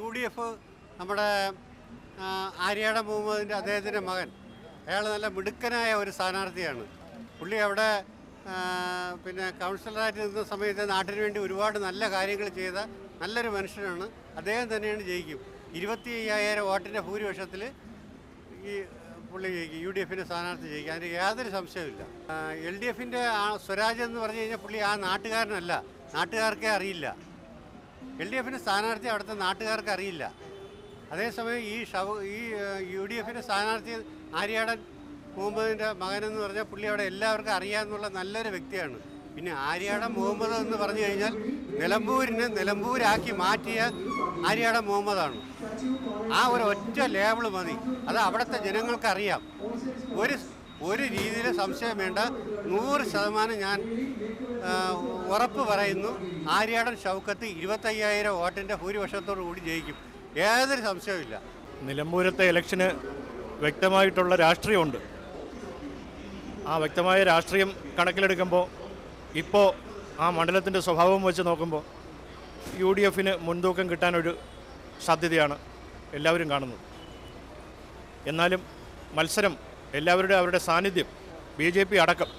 UDF നമ്മുടെ ആര്യാടൻ മുഹമ്മദിൻ്റെ അദ്ദേഹത്തിൻ്റെ മകൻ, അയാൾ നല്ല മിടുക്കനായ ഒരു സ്ഥാനാർത്ഥിയാണ്. പുള്ളി അവിടെ പിന്നെ കൗൺസിലറായിട്ട് നിന്ന സമയത്ത് നാട്ടിന് വേണ്ടി ഒരുപാട് നല്ല കാര്യങ്ങൾ ചെയ്ത നല്ലൊരു മനുഷ്യനാണ്. അദ്ദേഹം തന്നെയാണ് ജയിക്കും. 25,000 വോട്ടിൻ്റെ ഭൂരിപക്ഷത്തിൽ ഈ പുള്ളി ജയിക്കും. UDFൻ്റെ സ്ഥാനാർത്ഥി ജയിക്കും, അതിന് യാതൊരു സംശയമില്ല. LDFൻ്റെ സ്വരാജ് എന്ന് പറഞ്ഞു കഴിഞ്ഞാൽ പുള്ളി ആ നാട്ടുകാരനല്ല, നാട്ടുകാർക്കേ അറിയില്ല. LDFൻ്റെ സ്ഥാനാർത്ഥി അവിടുത്തെ നാട്ടുകാർക്ക് അറിയില്ല. അതേസമയം ഈ UDFൻ്റെ സ്ഥാനാർത്ഥി ആര്യാടൻ മുഹമ്മദിൻ്റെ മകനെന്ന് പറഞ്ഞാൽ പുള്ളി അവിടെ എല്ലാവർക്കും അറിയാമെന്നുള്ള നല്ലൊരു വ്യക്തിയാണ്. പിന്നെ ആര്യാടൻ മുഹമ്മദ് എന്ന് പറഞ്ഞു കഴിഞ്ഞാൽ നിലമ്പൂരാക്കി മാറ്റിയ ആര്യാടൻ മുഹമ്മദാണ്. ആ ഒറ്റ ലേബിൾ മതി, അത് അവിടുത്തെ ജനങ്ങൾക്കറിയാം. ഒരു രീതിയിൽ സംശയം വേണ്ട. 100% ഞാൻ ഉറപ്പ് പറയുന്നു, ആര്യാടൻ ഷൗക്കത്ത് 25,000 വോട്ടിൻ്റെ ഭൂരിപക്ഷത്തോടു കൂടി ജയിക്കും, യാതൊരു സംശയവുമില്ല. നിലമ്പൂരത്തെ ഇലക്ഷന് വ്യക്തമായിട്ടുള്ള രാഷ്ട്രീയമുണ്ട്. ആ വ്യക്തമായ രാഷ്ട്രീയം കണക്കിലെടുക്കുമ്പോൾ ഇപ്പോൾ ആ മണ്ഡലത്തിൻ്റെ സ്വഭാവം വെച്ച് നോക്കുമ്പോൾ UDFന് മുൻതൂക്കം കിട്ടാനൊരു സാധ്യതയാണ് എല്ലാവരും കാണുന്നത്. എന്നാലും മത്സരം അവരുടെ സാന്നിധ്യം, BJP അടക്കം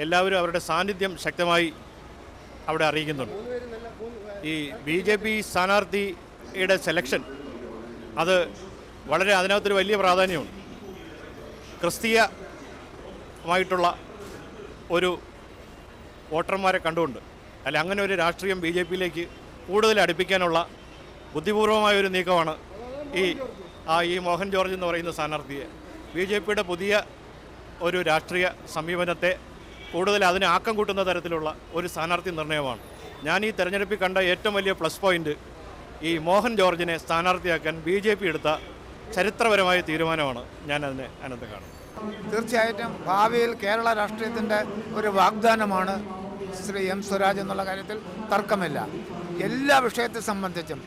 എല്ലാവരും അവരുടെ സാന്നിധ്യം ശക്തമായി അവിടെ അറിയിക്കുന്നുണ്ട്. ഈ BJP സ്ഥാനാർത്ഥിയുടെ സെലക്ഷൻ അത് അതിനകത്തൊരു വലിയ പ്രാധാന്യമുണ്ട്. ക്രിസ്തീയമായിട്ടുള്ള ഒരു വോട്ടർമാരെ കണ്ടുകൊണ്ട് അങ്ങനെ ഒരു രാഷ്ട്രീയം BJPയിലേക്ക് കൂടുതൽ അടുപ്പിക്കാനുള്ള ബുദ്ധിപൂർവമായൊരു നീക്കമാണ് ഈ മോഹൻ ജോർജ് എന്ന് പറയുന്ന സ്ഥാനാർത്ഥിയെ. BJPയുടെ പുതിയ ഒരു രാഷ്ട്രീയ സമീപനത്തെ കൂടുതൽ അതിന് ആക്കം കൂട്ടുന്ന തരത്തിലുള്ള ഒരു സ്ഥാനാർത്ഥി നിർണയമാണ്. ഞാൻ ഈ തെരഞ്ഞെടുപ്പിൽ കണ്ട ഏറ്റവും വലിയ പ്ലസ് പോയിൻ്റ് ഈ മോഹൻ ജോർജിനെ സ്ഥാനാർത്ഥിയാക്കാൻ BJP എടുത്ത ചരിത്രപരമായ തീരുമാനമാണ് ഞാൻ അതിനകത്ത് കാണുന്നത്. തീർച്ചയായിട്ടും ഭാവിയിൽ കേരള രാഷ്ട്രീയത്തിൻ്റെ ഒരു വാഗ്ദാനമാണ് ശ്രീ M. സ്വരാജ് എന്നുള്ള കാര്യത്തിൽ തർക്കമില്ല. എല്ലാ വിഷയത്തെ സംബന്ധിച്ചും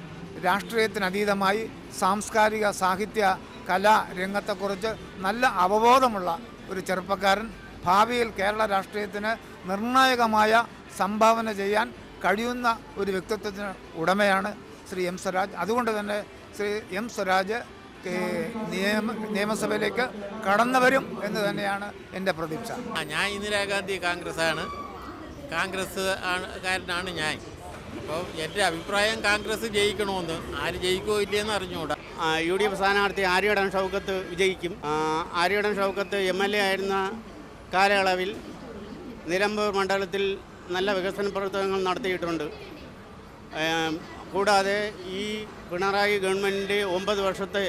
രാഷ്ട്രീയത്തിനതീതമായി സാംസ്കാരിക സാഹിത്യ കലാ രംഗത്തെക്കുറിച്ച് നല്ല അവബോധമുള്ള ഒരു ചെറുപ്പക്കാരൻ, ഭാവിയിൽ കേരള രാഷ്ട്രീയത്തിന് നിർണായകമായ സംഭാവന ചെയ്യാൻ കഴിയുന്ന ഒരു വ്യക്തിത്വത്തിന് ഉടമയാണ് ശ്രീ M. സ്വരാജ്. അതുകൊണ്ട് തന്നെ ശ്രീ M. സ്വരാജ് നിയമസഭയിലേക്ക് കടന്നു വരും എന്ന് തന്നെയാണ് എൻ്റെ പ്രതീക്ഷ. ഞാൻ ഇന്ദിരാഗാന്ധി കാങ്ഗ്രസ് കാരനാണ് ഞാൻ. അപ്പോൾ എൻ്റെ അഭിപ്രായം കാങ്ഗ്രസ് ജയിക്കണമെന്ന്. ആര് ജയിക്കുമോ ഇല്ലയെന്ന് അറിഞ്ഞുകൂടാ. UDF സ്ഥാനാർത്ഥി ആര്യാടൻ ഷൗക്കത്ത് വിജയിക്കും. ആര്യാടൻ ഷൗക്കത്ത് MLA ആയിരുന്ന കാലയളവിൽ നിലമ്പൂർ മണ്ഡലത്തിൽ നല്ല വികസന പ്രവർത്തനങ്ങൾ നടത്തിയിട്ടുണ്ട്. കൂടാതെ ഈ പിണറായി ഗവൺമെൻറ്റിൻ്റെ 9 വർഷത്തെ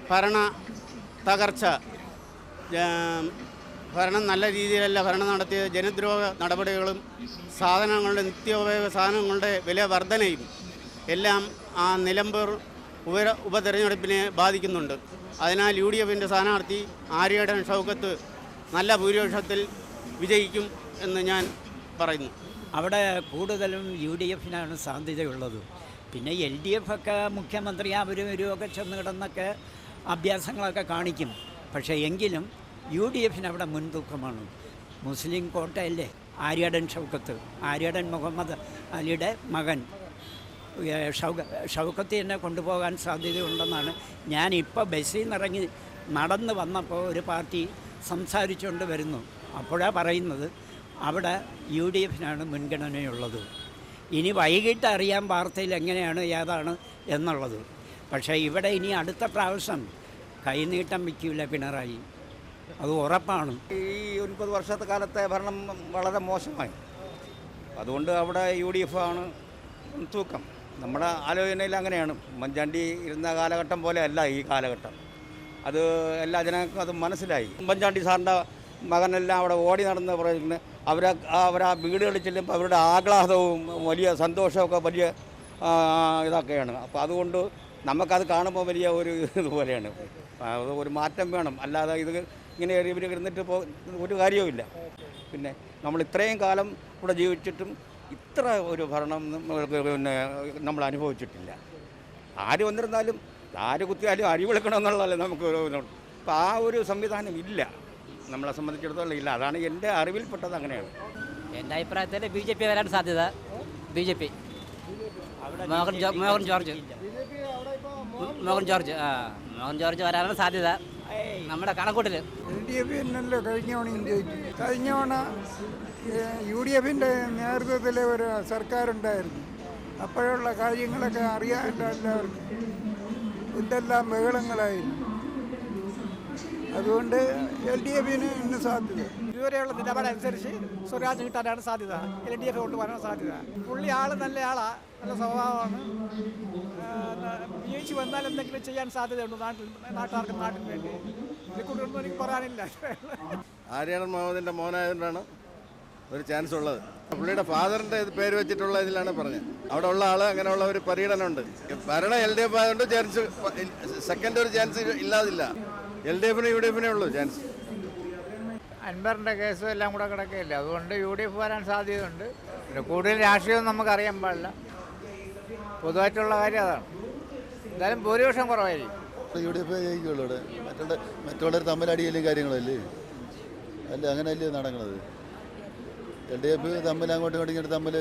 ഭരണ തകർച്ച, ഭരണം നല്ല രീതിയിലല്ല ഭരണം നടത്തിയ ജനദ്രോഹ നടപടികളും നിത്യോപയോഗ സാധനങ്ങളുടെ വില വർധനയും എല്ലാം ആ നിലമ്പൂർ ഉപതെരഞ്ഞെടുപ്പിനെ ബാധിക്കുന്നുണ്ട്. അതിനാൽ UDFൻ്റെ സ്ഥാനാർത്ഥി ആര്യാടൻ ഷൗക്കത്ത് നല്ല ഭൂരിപക്ഷത്തിൽ വിജയിക്കും എന്ന് ഞാൻ പറയുന്നു. അവിടെ കൂടുതലും UDFനാണ് സാധ്യതയുള്ളത്. പിന്നെ LDF ഒക്കെ മുഖ്യമന്ത്രി അവരുമൊക്കെ ചെന്ന് കിടന്നൊക്കെ അഭ്യാസങ്ങളൊക്കെ കാണിക്കും. പക്ഷേ എങ്കിലും UDFന് അവിടെ മുൻതൂക്കമാണ്. മുസ്ലിം കോട്ടയല്ലേ ആര്യാടൻ ഷൗക്കത്ത്, ആര്യാടൻ മുഹമ്മദ് അലിയുടെ മകൻ ഷൗക്കത്ത് തന്നെ കൊണ്ടുപോകാൻ സാധ്യതയുണ്ടെന്നാണ്. ഞാനിപ്പോൾ ബസ്സിൽ നിന്നിറങ്ങി നടന്ന് വന്നപ്പോൾ ഒരു പാർട്ടി സംസാരിച്ചുകൊണ്ട് വരുന്നു. അപ്പോഴാണ് പറയുന്നത് അവിടെ UDFനാണ് മുൻഗണനയുള്ളത്. ഇനി വൈകിട്ട് അറിയാൻ വാർത്തയിൽ എങ്ങനെയാണ് ഏതാണ് എന്നുള്ളത്. പക്ഷേ ഇവിടെ ഇനി അടുത്ത പ്രാവശ്യം കൈനീട്ടം വയ്ക്കില്ല പിണറായി, അത് ഉറപ്പാണ്. ഈ 9 വർഷത്തെ കാലത്തെ ഭരണം വളരെ മോശമായി. അതുകൊണ്ട് അവിടെ UDF ആണ് തൂക്കം. നമ്മുടെ ആലോചനയിൽ അങ്ങനെയാണ്. ഉമ്മൻചാണ്ടി ഇരുന്ന കാലഘട്ടം പോലെ അല്ല ഈ കാലഘട്ടം. അത് എല്ലാ ജനങ്ങൾക്കും അത് മനസ്സിലായി. ഉമ്മൻചാണ്ടി സാറിൻ്റെ മകനെല്ലാം അവിടെ ഓടി നടന്ന് പറയുന്നത് അവരാ വീടുകളിൽ ചെല്ലുമ്പോൾ അവരുടെ ആഹ്ലാദവും വലിയ സന്തോഷമൊക്കെ വലിയ ഇതൊക്കെയാണ്. അപ്പോൾ അതുകൊണ്ട് നമുക്കത് കാണുമ്പോൾ വലിയ ഒരു ഇതുപോലെയാണ്. ഒരു മാറ്റം വേണം, അല്ലാതെ ഇങ്ങനെ ഇവർ ഇരുന്നിട്ട് ഒരു കാര്യവുമില്ല. പിന്നെ നമ്മൾ ഇത്രയും കാലം ഇവിടെ ജീവിച്ചിട്ടും ഇത്ര ഒരു ഭരണം നമ്മൾ അനുഭവിച്ചിട്ടില്ല. ആര് വന്നിരുന്നാലും ആര് കുത്തിയാലും അരി വിളിക്കണമെന്നുള്ളതല്ലേ നമുക്ക്. അപ്പോൾ ആ ഒരു സംവിധാനം ഇല്ല, നമ്മളെ സംബന്ധിച്ചിടത്തോളം ഇല്ല. അതാണ് എൻ്റെ അറിവിൽപ്പെട്ടത്, അങ്ങനെയാണ്. എൻ്റെ അഭിപ്രായത്തിൽ BJP വരാൻ സാധ്യത. BJP Mohan George Mohan George Mohan George വരാനാണ് സാധ്യത നമ്മുടെ കണക്കൂട്ടിൽ. LDF എന്നല്ലോ കഴിഞ്ഞ തവണയും ജയിച്ചു. കഴിഞ്ഞ തവണ UDF-ന്റെ നേതൃത്വത്തിലെ ഒരു സർക്കാരുണ്ടായിരുന്നു. അപ്പോഴുള്ള കാര്യങ്ങളൊക്കെ അറിയാമല്ലോ എല്ലാവർക്കും. എന്തെല്ലാം ബഹളങ്ങളായിരുന്നു. അതുകൊണ്ട് LDF-ന് ഇന്ന് സാധ്യത. ഇതുവരെയുള്ള നിലപാടനുസരിച്ച് സ്വരാജ് കിട്ടാനാണ് സാധ്യത. LDF കൊണ്ടുപോകാനാണ് സാധ്യത. പുള്ളി നല്ല ആളാണ്, നല്ല സ്വഭാവമാണ്. ജയിച്ചു വന്നാൽ എന്തെങ്കിലും ചെയ്യാൻ സാധ്യതയുണ്ട് നാട്ടുകാർക്ക്, നാട്ടിന് വേണ്ടി. ഇതിനെക്കൊണ്ടൊന്നും എനിക്ക് പറയാനില്ല. ആര്യാടൻ മുഹമ്മദിൻ്റെ മോനായതുകൊണ്ടാണ് ഒരു ചാൻസ് ഉള്ളത്. പുള്ളിയുടെ ഫാദറിൻ്റെ പേര് വെച്ചിട്ടുള്ള ഇതിലാണ് പറഞ്ഞത്. അവിടെ ഉള്ള ആൾ അങ്ങനെയുള്ള ഒരു പരിഗണനയുണ്ട്. ഭരണം LDF ആയതുകൊണ്ട് ചാൻസ്, സെക്കൻഡ് ഒരു ചാൻസ് ഇല്ലാതില്ല. LDF-ന് UDF-നെ ഉള്ളൂ ചാൻസ്. അൻവറിൻ്റെ കേസും എല്ലാം കൂടെ കിടക്കുകയില്ല. അതുകൊണ്ട് UDF വരാൻ സാധ്യതയുണ്ട്. പിന്നെ കൂടുതൽ രാഷ്ട്രീയം നമുക്കറിയാൻ പാടില്ല. പൊതുവായിട്ടുള്ള കാര്യം അതാണ്. എന്തായാലും ഭൂരിപക്ഷം കുറവായിരിക്കും. UDF ജയിക്കുള്ളൂ. ഇവിടെ മറ്റുള്ളവർ തമ്മിലടിയലും കാര്യങ്ങളല്ലേ, അല്ല അങ്ങനെയല്ലേ നടക്കുന്നത്. LDF തമ്മിൽ അങ്ങോട്ടും ഇങ്ങോട്ടും തമ്മിൽ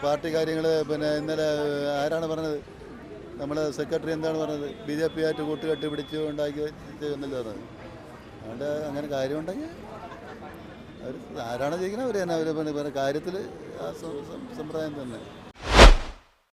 പാർട്ടി കാര്യങ്ങൾ. പിന്നെ ഇന്നലെ ആരാണ് പറഞ്ഞത്, നമ്മളെ സെക്രട്ടറി എന്താണ് പറഞ്ഞത്, BJP ആയിട്ട് കൂട്ടുകെട്ട് പിടിച്ച് ഉണ്ടാക്കി എന്നല്ലേ പറഞ്ഞത്. അതുകൊണ്ട് അങ്ങനെ കാര്യമുണ്ടെങ്കിൽ അവർ ആരാണ് ജയിക്കുന്നത് അവർ തന്നെ. അവർ കാര്യത്തിൽ ആ സമ്പ്രദായം തന്നെ.